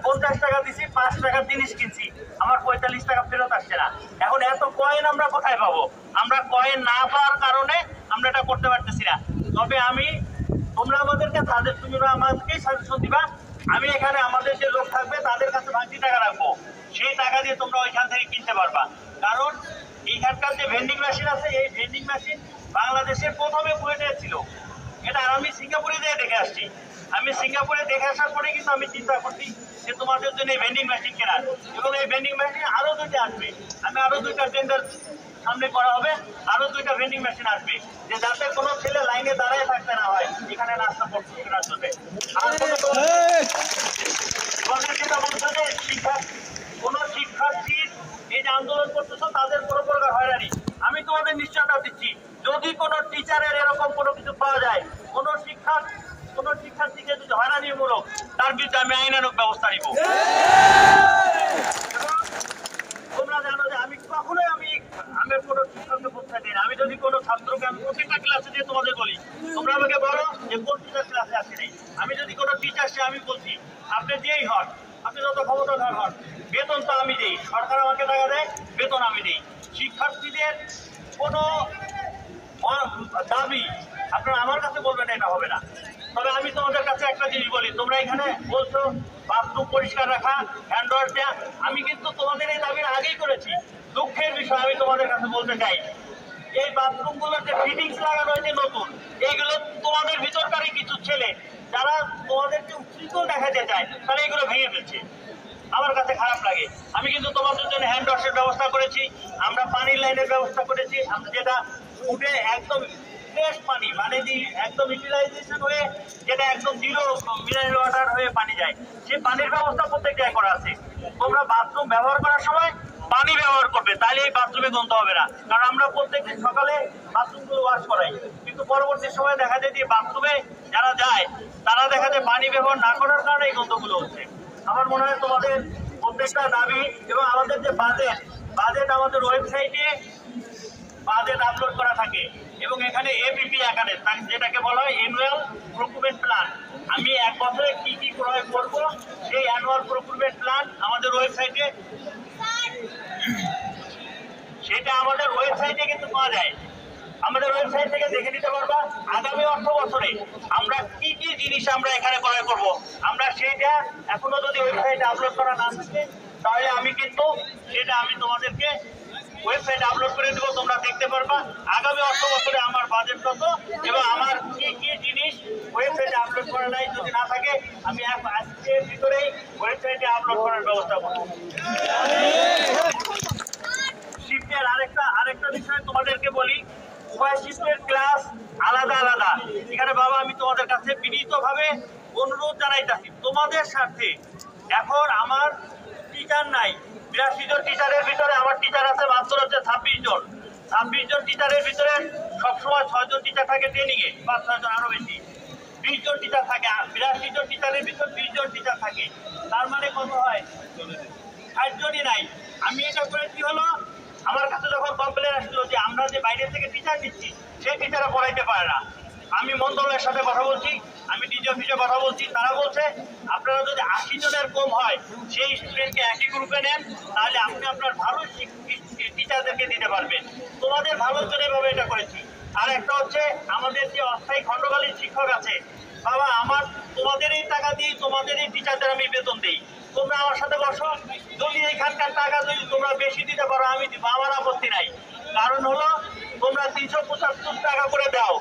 50 টাকা দিছি, 5 টাকার জিনিস কিনছি, আমার 45 টাকা ফেরত আসছে না। এখন এত কয়েন আমরা কোথায় পাবো? আমরা কয়েন না পাওয়ার কারণে আমরা এটা করতে পারতেছি না। তবে তোমরা আমাদেরকে আমাদেরকেই সাজেশন দিবা, আমি এখানে আমাদের যে লোক থাকবে তাদের কাছে ভাঙতি টাকা রাখবো, সেই টাকা দিয়ে তোমরা ওইখান থেকে কিনতে পারবা। কারণ এইখানকার যে ভেন্ডিং মেশিন আছে, এই ভেন্ডিং মেশিন বাংলাদেশের প্রথমে বুয়েটে ছিল। এটা আমি সিঙ্গাপুরে যেয়ে দেখে আসছি। আমি সিঙ্গাপুরে দেখে আসার পরে কিন্তু আমি চিন্তা করছি যে তোমাদের জন্য এই ভেন্ডিং মেশিন কেনার, এবং এই ভেন্ডিং মেশিন আরো 2টা আসবে। আমি আরো 2টা টেন্ডার সামনে করা হবে, আরো 2টা ভেন্ডিং মেশিন আসবে, যে যাতে কোনো ছেলে লাইনে দাঁড়ায় থাকতে না হয় এখানে নাস্তা করতে কেনার জন্য। আর তোমাদের যেটা বলছো যে কোনো শিক্ষার্থীর এই যে আন্দোলন করতেছো তাদের কোনো প্রকার হয়রানি, আমি তোমাদের নিশ্চয়তা দিচ্ছি, যদি কোনো টিচারের এরকম কোনো কিছু পাওয়া যায়, কোনো শিক্ষার্থীকে যদি হয়রানিমূলক, তার বিরুদ্ধে আমি আইনানুগ ব্যবস্থা নিব। তোমরা জানো যে আমি কখনোই আমি কোনো শিক্ষককে প্রশ্রয় দিই না। আমি যদি কোনো ছাত্রকে, আমি প্রত্যেকটা ক্লাসে দিয়ে তোমাদের বলি, তোমরা আমাকে বলো যে কোন টিচার ক্লাসে আসে নেই। আমি যদি কোনো টিচার সে আমি বলছি আপনি যেই হন, আপনি যত ক্ষমতাধর হন, বেতন তো আমি দিই, সরকার আমাকে টাকা দেয়, বেতন আমি দিই। শিক্ষার্থীদের কোনো দাবি আপনারা আমার কাছে বলবেন এটা হবে না। তবে আমি তোমাদের কাছে একটা জিনিস বলি, তোমরা এখানে বলছো বাথরুম পরিষ্কার রাখা, হ্যান্ড ওয়াশ দেওয়া, আমি কিন্তু তোমাদের এই দাবির আগেই করেছি। দুঃখের বিষয় আমি তোমাদের কাছে বলতে চাই, এই বাথরুমগুলোর যে ফিটিংস লাগানো হয়েছে নতুন, এইগুলো তোমাদের ভিতরকারই কিছু ছেলে যারা তোমাদেরকে উচ্ছৃঙ্খল দেখাতে চায়, তারা এগুলো ভেঙে ফেলছে। আমার কাছে খারাপ লাগে। আমি কিন্তু তোমাদের জন্য হ্যান্ড ওয়াশের ব্যবস্থা করেছি, আমরা পানির লাইনের ব্যবস্থা করেছি, আমরা যেটা উঠে একদম ফ্রেশ পানি, একদম ইউটিলাইজেশন হয়ে যেটা একদম 0 মিনারেল ওয়াটার হয়ে পানি যায়, সেই পানির ব্যবস্থা প্রত্যেক জায়গায় করা আছে। তোমরা বাথরুম ব্যবহার করার সময় পানি ব্যবহার করবে, তাহলে এই বাথরুমে গন্ধ হবে না। কারণ আমরা প্রত্যেকদিন সকালে বাথরুমগুলো ওয়াশ করাই, কিন্তু পরবর্তী সময় দেখা যায় যে বাথরুমে যারা যায় তারা দেখা যায় পানি ব্যবহার না করার কারণে এই গন্ধগুলো হচ্ছে। আমার মনে হয় তোমাদের প্রত্যেকটা দাবি এবং আমাদের যে বাজেট আমাদের ওয়েবসাইটে বাজেট আপলোড করা থাকে, এবং এখানে এপিপি আকারে, যেটাকে বলা হয় অ্যানুয়াল প্রকুরমেন্ট প্ল্যান, আমি এক বছরে কি কি ক্রয় করব সেই অ্যানুয়াল প্রকুরমেন্ট প্ল্যান আমাদের ওয়েবসাইটে, সেটা আমাদের ওয়েবসাইটে কিন্তু পাওয়া যায়। আমাদের ওয়েবসাইট থেকে দেখে নিতে পারবা আগামী অর্থ বছরে আমরা কি কি জিনিস আমরা এখানে ক্রয় করব। আমরা সেইটা এখনো যদি ওয়েবসাইটে আপলোড করা না থাকে তাহলে আমি কিন্তু সেটা আমি তোমাদেরকে ওয়েবসাইটে আপলোড করে দেবো, তোমরা দেখতে পারবা আগামী অর্থ বছরে আমার বাজেট কত এবং আমার কি কি জিনিস ওয়েবসাইটে আপলোড করা নাই যদি না থাকে আমি আজকের ভিতরেই ওয়েবসাইটে আপলোড করার ব্যবস্থা করব। শিফটের আরেকটা বিষয় তোমাদেরকে বলি, উভয় শিফটের ক্লাস আলাদা আলাদা। এখানে বাবা আমি তোমাদের কাছে বিনীতভাবে অনুরোধ জানাইতেছি তোমাদের স্বার্থে, এখন আমার টিচার নাই, 82 জন টিচারের ভিতরে আমার টিচার আছে মাত্র হচ্ছে 26 জন। 26 জন টিচারের ভিতরে সবসময় 6 জন টিচার থাকে ট্রেনিং এ, 5-6 জন আরো বেশি, 20 জন টিচার থাকে। 82 জন টিচারের ভিতর 20 জন টিচার থাকে, তার মানে কত হয়? 60 জনই নাই। আমি এটা করেছি হলো আমার কাছে যখন কমপ্লেন আসলো যে আমরা যে বাইরে থেকে টিচার নিচ্ছি সেই টিচাররা পড়াইতে পারে না, আমি মন্ত্রণালয়ের সাথে কথা বলছি, আমি ডিজি অফিসে কথা বলছি, তারা বলছে আপনারা যদি 80 জনের কম হয় সেই স্টুডেন্টকে একই গ্রুপে নেন তাহলে আপনি আপনার ভালো টিচারদেরকে দিতে পারবেন। তোমাদের ভালোর জন্য এভাবে এটা করেছি। আর একটা হচ্ছে আমাদের যে অস্থায়ী খণ্ডকালীন শিক্ষক আছে, বাবা আমার তোমাদের এই টাকা দিয়ে তোমাদের এই টিচারদের আমি বেতন দিই, তোমরা আমার সাথে বসো, যদি এখানকার টাকা যদি তোমরা বেশি দিতে পারো আমি দিব, আমার আপত্তি নাই। কারণ হলো তোমরা 375 টাকা করে দাও।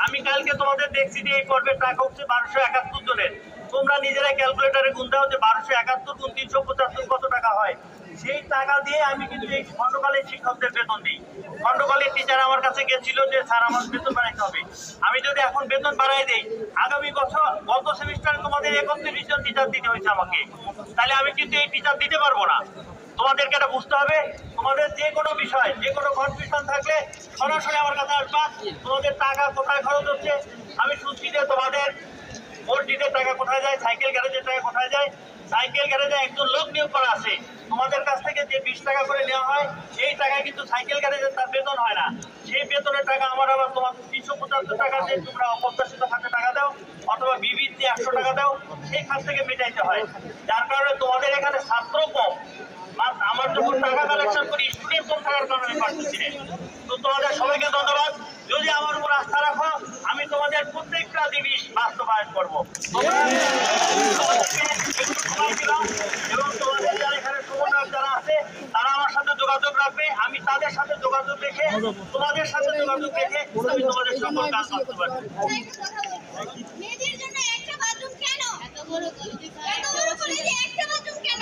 আমি কালকে তোমাদের দেখছি যে এই পর্বের টাকা হচ্ছে 1271 জনের, তোমরা নিজেরাই ক্যালকুলেটারে গুণ দাও যে 1271 গুণ 375 কত টাকা হয়। সেই টাকা দিয়ে আমি কিন্তু এই খণ্ডকালীন শিক্ষকদের বেতন দিই। খণ্ডকালীন টিচার আমার কাছে গেছিল যে স্যার আমার বেতন বাড়াইতে হবে, আমি যদি এখন বেতন বাড়াই দেই আগামী বছর গত সেমিস্টারে তোমাদের 31 জন টিচার দিতে হয়েছে আমাকে, তাহলে আমি কিন্তু এই টিচার দিতে পারবো না। তোমাদেরকে এটা বুঝতে হবে। তোমাদের যে কোনো বিষয় যে কোনো কনফিউশন থাকলে সরাসরি আমার কাছে আসবা। তোমাদের টাকা কোথায় খরচ হচ্ছে আমি শুনছি যে তোমাদের মসজিদের টাকা কোথায় যায়, সাইকেল গ্যারেজের টাকা কোথায় যায়। সাইকেল গ্যারেজে একজন লোক নিয়োগ করা আছে, তোমাদের কাছ থেকে যে 20 টাকা করে নেওয়া হয় সেই টাকায় কিন্তু সাইকেল গ্যারেজে তার বেতন হয় না। সেই বেতনের টাকা আমার আবার তোমার 375 টাকা দিয়ে তোমরা অপ্রত্যাশিত খাতে টাকা দাও অথবা বিবির দিয়ে 100 টাকা দাও, সেই খাত থেকে মেটাইতে হয়। যার কারণে তোমাদের এখানে ছাত্র কম, আমার যখন টাকা কালেকশন করি স্টুডেন্ট কম থাকার কারণে পারতেছি না। তো তোমাদের সবাইকে ধন্যবাদ। যদি আমার উপর আস্থা রাখো আমি তোমাদের প্রত্যেকটা জিনিস বাস্তবায়ন করবো এবং তোমাদের যারা এখানে সমন্বয়ক যারা আছে তারা আমার সাথে যোগাযোগ রাখবে, আমি তাদের সাথে যোগাযোগ রেখে তোমাদের সাথে যোগাযোগ রেখে আমি তোমাদের সকল কাজ বাস্তবায়ন করবো। মেয়েদের জন্য একটা বাথরুম কেন? এত বড় কলেজে একটা বাথরুম কেন?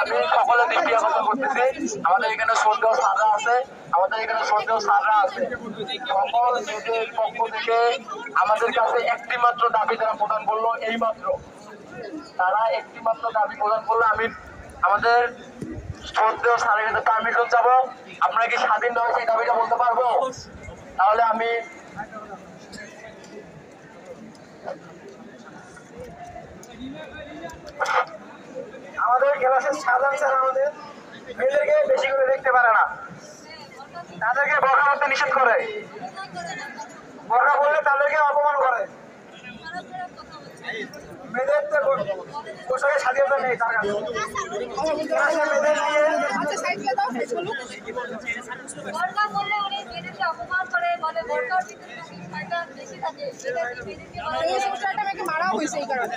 আমি সকলের দৃষ্টি আকর্ষণ করতেছি, আমাদের এখানে শ্রদ্ধেয় স্যাররা আছে, সকল মেয়েদের পক্ষ থেকে আমাদের কাছে একটি মাত্র দাবি তারা প্রদান করলো, এই মাত্র তারা একটি মাত্র দাবি প্রদান করলো। আমি আমাদের শ্রদ্ধেয় স্যারের কাছে পারমিশন চাবো, আপনারা কি স্বাধীনভাবে সেই দাবিটা বলতে পারবো? তাহলে আমি আমাদের ক্লাসের সাধারণ স্যার আমাদের মেয়েদেরকে বেশি করে দেখতে পারে না, তাদেরকে বরখা করতে নিষেধ করে, বরখা করলে তাদেরকে অপমান করে। মেয়েদের পোশাকের স্বাধীনতা নেই তার কাছে। মেয়েদের নিয়ে বোরকা পরলে উনি মেয়েদেরকে অপমান করে, বলে বোরকার ভিতরে নাকি শয়তান বেশি থাকে, এটা কি মেয়েদেরকে বলে? এই সমস্যাটা নাকি মারা হয়েছে এই কারণে।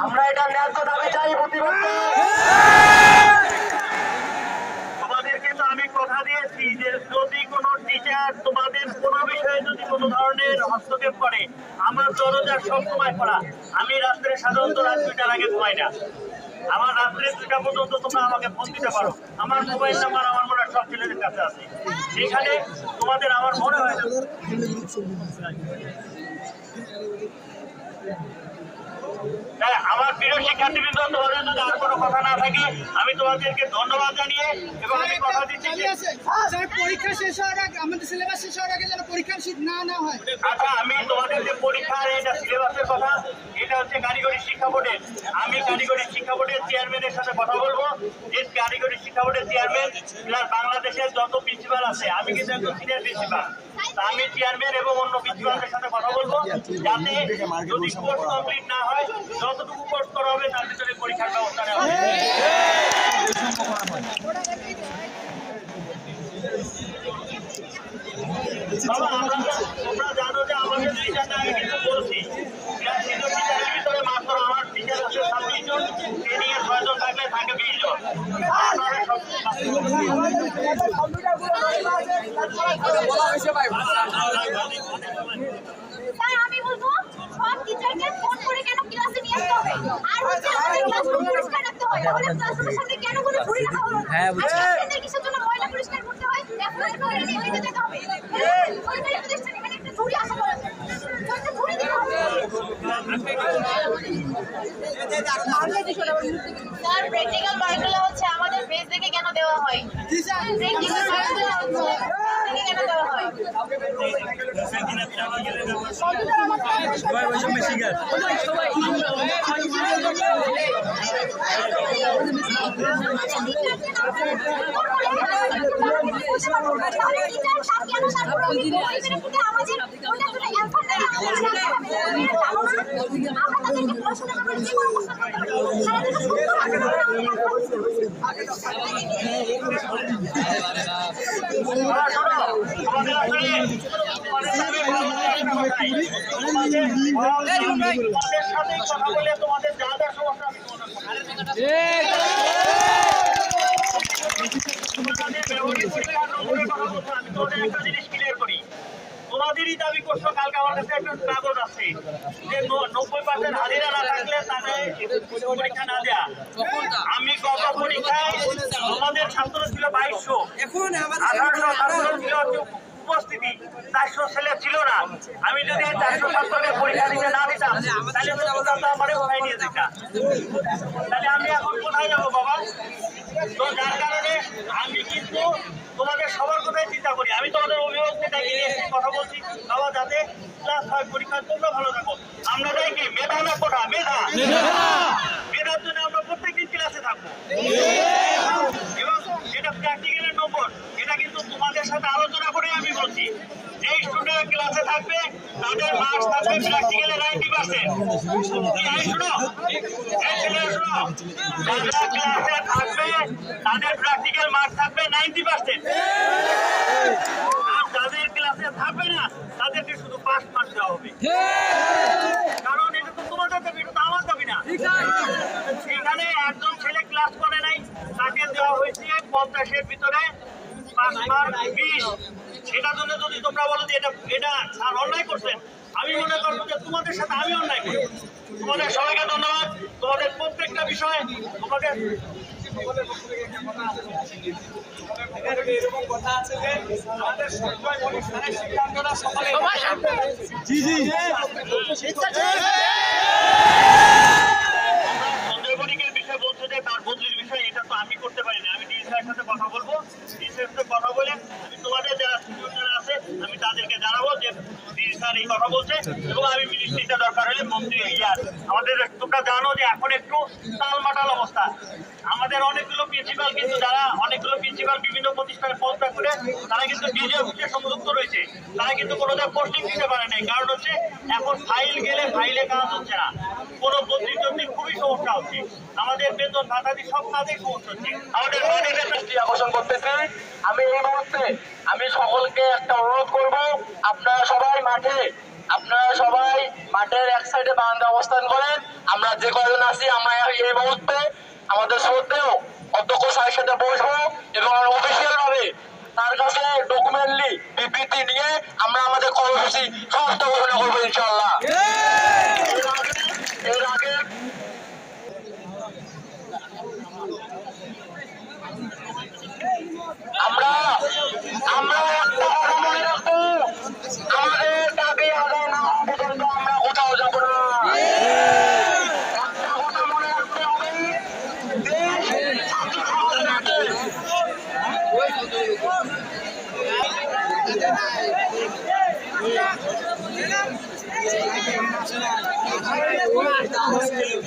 আমরা এটা ন্যায্য দাবি চাই, প্রতিবাদ চাই। তোমাদেরকে তো আমি কথা দিয়েছি যে যদি কোনো টিচার তোমাদের কোনো বিষয়ে যদি কোনো ধরনের হস্তক্ষেপ করে আমার দরজা সবসময় খোলা। আমি রাত্রে সাধারণত রাত 2টার আগে ঘুমাই না, আমার রাত্রে 2টা পর্যন্ত তোমরা আমাকে ফোন দিতে পারো। আমার মোবাইল নাম্বার আমার মনে হয় সব ছেলেদের কাছে আছে, সেখানে তোমাদের আমার মনে হয় না। হ্যাঁ, আমার প্রিয় প্রিয় শিক্ষার্থীবৃন্দ, তোমাদের যদি আর কোনো কথা না থাকে আমি তোমাদেরকে ধন্যবাদ জানিয়ে এবং আমি কথা দিচ্ছি যে পরীক্ষা শেষ হওয়ার আগে, আমাদের সিলেবাস শেষ হওয়ার আগে যেন পরীক্ষার শীত না হয়। আচ্ছা, আমি তোমাদের যে পরীক্ষার এটা সিলেবাসের কথা, এটা হচ্ছে কারিগরি শিক্ষা বোর্ডের। আমি কারিগরি শিক্ষা বোর্ডের চেয়ারম্যানের সাথে কথা বলবো, যে কারিগরি শিক্ষা বোর্ডের চেয়ারম্যান প্লাস বাংলাদেশের যত প্রিন্সিপাল আছে, আমি কিন্তু একজন সিনিয়র প্রিন্সিপাল, আমি চেয়ারম্যান এবং অন্য প্রিন্সিপালদের সাথে কথা বলবো, যাতে যদি কোর্স কমপ্লিট না হয়, যতটুকু কোর্স করা হবে তার ভিতরে পরীক্ষার ব্যবস্থা নেওয়া হবে। বাবা, তোমরা জানো যে আমাদের টিচারটা আমি কিন্তু বলছি, টিচারের ভিতরে মাত্র আমার টিচার আছে 26 জন, ট্রেনিং এর 6 জন থাকলে থাকে 20 জন। তাই আমি বলবো সব টিচারকে ফোন করে কেন ক্লাসে নিয়ে আসতে হবে, আর হচ্ছে আমাদের ক্লাসরুম পরিষ্কার রাখতে হয়। তাহলে ক্লাসরুমের সামনে কেন কোনো ঝুড়ি রাখা হলো না? হ্যাঁ, বুঝছি। আজকে কিসের জন্য ময়লা পরিষ্কার করতে হয়? এখন এখানে নিয়ে যেতে হবে। সরকারি প্রতিষ্ঠান এখানে একটা ঝুড়ি আসা করা যায়, একটা ঝুড়ি দিতে হবে। স্যার, প্র্যাকটিক্যাল ওয়ার্কগুলো হচ্ছে আমাদের বেস থেকে কেন দেওয়া হয়? প্র্যাকটিক্যাল ওয়ার্কগুলো হচ্ছে থেকে কেন দেওয়া হয়? তোমাদের সাথে কথা বলে তোমাদের যা যা সমস্যা আমি সমাধান করব। তোমাদের ব্যবহারিক পরীক্ষার নম্বরে কথা বলবো, আমি তোমাদের একটা জিনিস ক্লিয়ার করি। তোমাদেরই দাবি করছো, কালকে আমার কাছে একটা কাগজ আছে যে 90% হাজিরা না থাকলে তাদের পরীক্ষা না দেয়া। আমি গত পরীক্ষায় তোমাদের ছাত্র ছিল 2200, 1800 ছাত্র ছিল উপস্থিতি, 400 ছেলে ছিল না। আমি যদি 400 ছাত্রকে পরীক্ষা দিতে না দিতাম, তাহলে তো তোমরা আমার কোথায় নিয়ে যেতাম? তাহলে আমি এখন কোথায় যাবো বাবা? তো যার কারণে আমি কিন্তু তোমাদের সবার কথাই চিন্তা করি। আমি তোমাদের অভিভাবককে ডাকি নিয়ে কথা বলছি, বাবা যাতে ক্লাস 5 পরীক্ষা তোমরা ভালো থাকো। আমরা যাই কি মেধা না কোটা? মেধা, মেধার জন্য আমরা প্রত্যেকদিন ক্লাসে থাকবো এবং যেটা প্র্যাকটিক্যালের নম্বর, এটা কিন্তু তোমাদের সাথে আলোচনা করে আমি বলছি। যে স্টুডেন্ট ক্লাসে থাকবে তাদের মার্কস থাকবে প্র্যাকটিক্যালে 90%। শুনো, যারা ক্লাসে থাকবে তাদের প্র্যাকটিক্যাল মার্কস থাকবে 90%, আর যাদের ক্লাসে থাকবে না তাদেরকে শুধু পাস মার্কস দেওয়া হবে। কারণ এটা তো তোমাদের দাবি, এটা তো আমার দাবি না। এখানে একজন ছেলে ক্লাস করে নাই, তাকে দেওয়া হয়েছে 50-এর ভিতরে 5 মার্ক 20। সেটার জন্য যদি তোমরা বলো যে এটা স্যার অন্যায় করছেন, আমি মনে করবো যে তোমাদের সাথে আমি অন্যায় করি। তোমাদের সবাইকে ধন্যবাদ। তোমাদের প্রত্যেকটা বিষয় তোমাদের এরকম কথা আছে যে আমাদের সঞ্জয় অনুষ্ঠানের সিদ্ধান্তটা সকালে সঞ্জয় বণিকের বিষয় বলছে যে তার বদলির বিষয়, এটা তো আমি করতে পারি না। আমি ডিএসআর সাথে কথা বলবো, ডিএসআর সাথে কথা বলে আমি তোমাদের যারা সিনিয়ররা আছে আমি তাদেরকে জানাবো যে ডিএসআর এই কথা বলছে এবং আমি মিনিস্ট্রিটা দরকার হলে মন্ত্রী ইয়ার আমাদের। তোমরা জানো যে এখন একটু টালমাটাল অবস্থা। আমাদের অনেকগুলো প্রিন্সিপাল কিন্তু যারা অনেকগুলো প্রিন্সিপাল বিভিন্ন প্রতিষ্ঠানে পদত্যাগ করে তারা কিন্তু ডিজে অফিসে সংযুক্ত রয়েছে, তারা কিন্তু কোনো পোস্টিং দিতে পারে নাই। কারণ হচ্ছে এখন ফাইল গেলে ফাইলে কাজ হচ্ছে না, কোনো বদলি খুবই সমস্যা হচ্ছে, আমাদের বেতন ভাতাদি সব কাজেই সমস্যা হচ্ছে। আমাদের দৃষ্টি আকর্ষণ করতেছে। আমি এই মুহূর্তে আমি সকলকে একটা অনুরোধ করব, আপনারা সবাই মাঠের এক সাইডে বারান্দা অবস্থান করেন। আমরা যে কয়জন আছি আমরা এই মুহূর্তে আমাদের শ্রদ্ধেয় অধ্যক্ষ স্যারের সাথে বসবো এবং অফিসিয়াল ভাবে তার কাছে ডকুমেন্টলি বিবৃতি নিয়ে আমরা আমাদের কর্মসূচি সমাপ্ত ঘোষণা করবো ইনশাআল্লাহ। এর আগে আমরা একটা কথা মনে রাখবো, আমাদের দাবি আদায় না হওয়া পর্যন্ত আমরা কোথাও যাবো না। একটা কথা মনে Hey!